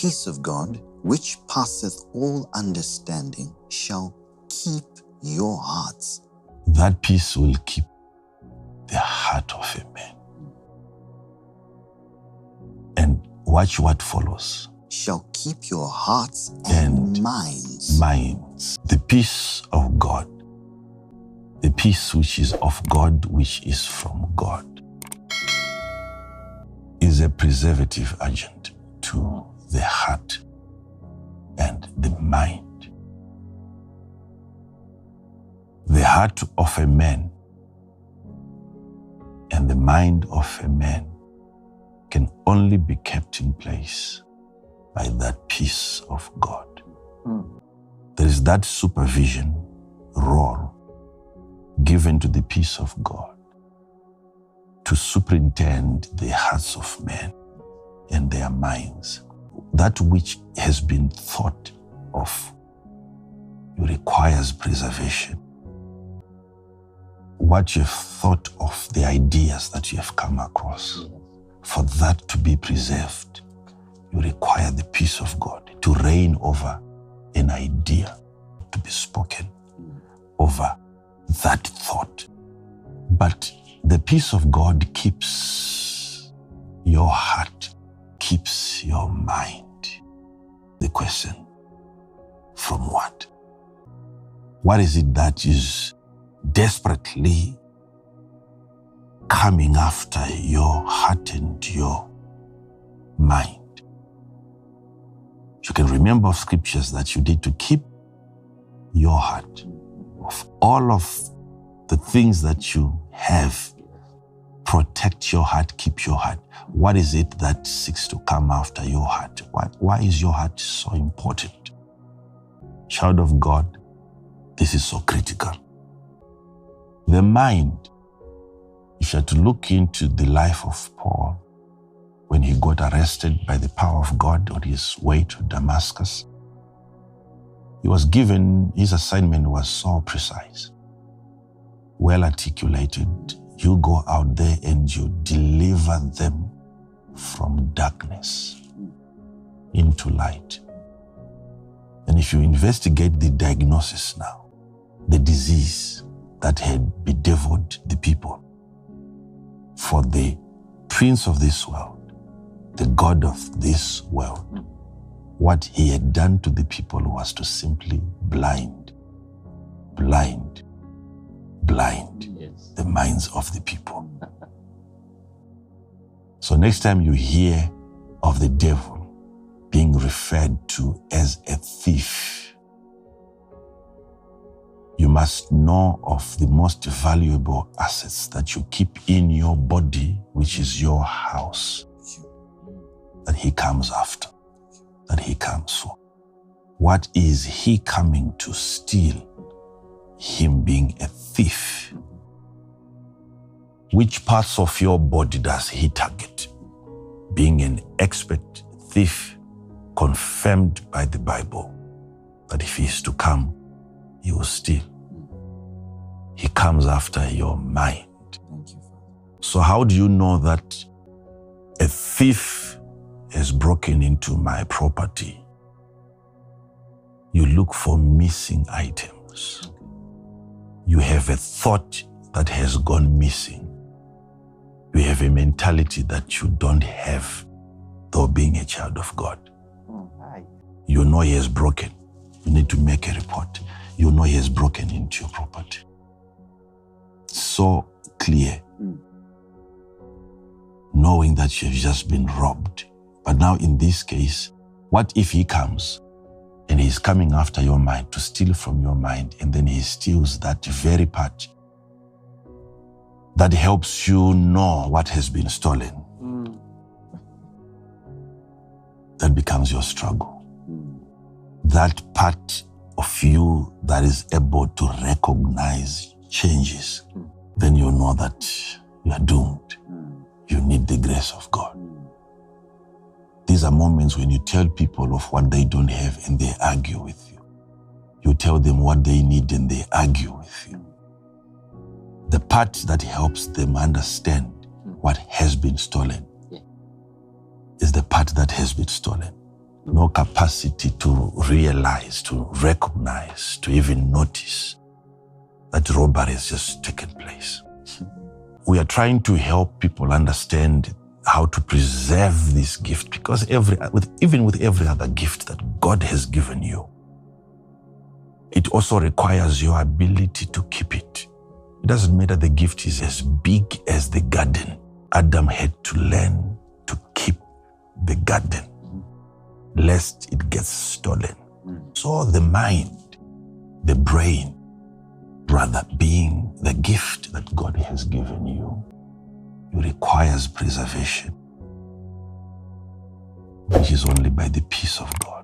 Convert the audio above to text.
peace of God, which passeth all understanding, shall keep your hearts. That peace will keep the heart of a man. And watch what follows. Shall keep your hearts and minds. Minds. The peace of God. The peace which is of God, which is from God, is a preservative agent to the heart and the mind. The heart of a man and the mind of a man can only be kept in place by that peace of God. There is that supervision role given to the peace of God to superintend the hearts of men and their minds. That which has been thought of requires preservation. What you've thought of, the ideas that you have come across, for that to be preserved, you require the peace of God to reign over an idea, to be spoken over that thought. But the peace of God keeps your heart, keeps your mind. The question, from what? What is it that is desperately coming after your heart and your mind? You can remember of scriptures that you need to keep your heart. Of all of the things that you have, protect your heart, keep your heart. What is it that seeks to come after your heart? Why is your heart so important? Child of God, this is so critical. The mind, if you are to look into the life of Paul, when he got arrested by the power of God on his way to Damascus, he was given, his assignment was so precise, well articulated. You go out there and you deliver them from darkness into light. And if you investigate the diagnosis now, the disease that had bedeviled the people, for the prince of this world, the God of this world, what he had done to the people was to simply blind the minds of the people. So next time you hear of the devil being referred to as a thief, you must know of the most valuable assets that you keep in your body, which is your house, that he comes after, that he comes for. What is he coming to steal? Him being a thief. Which parts of your body does he target? Being an expert thief, confirmed by the Bible, that if he is to come, he will steal. He comes after your mind. Thank you, Father. So how do you know that a thief has broken into my property? You look for missing items. You have a thought that has gone missing. You have a mentality that you don't have, though being a child of God. You know he has broken. You need to make a report. You know he has broken into your property. So clear. Knowing that you have just been robbed. But now in this case, what if he comes and he's coming after your mind to steal from your mind, and then he steals that very part that helps you know what has been stolen? That becomes your struggle. That part of you that is able to recognize changes, then you know that you are doomed. You need the grace of God. These are moments when you tell people of what they don't have and they argue with you. You tell them what they need and they argue with you. The part that helps them understand what has been stolen is the part that has been stolen. no capacity to realize, to recognize, to even notice that robbery has just taken place. We are trying to help people understand how to preserve this gift, because even with every other gift that God has given you, it also requires your ability to keep it. It doesn't matter the gift is as big as the garden. Adam had to learn to keep the garden, lest it gets stolen. So the mind, the brain, rather being the gift that God has given you, it requires preservation, which is only by the peace of God.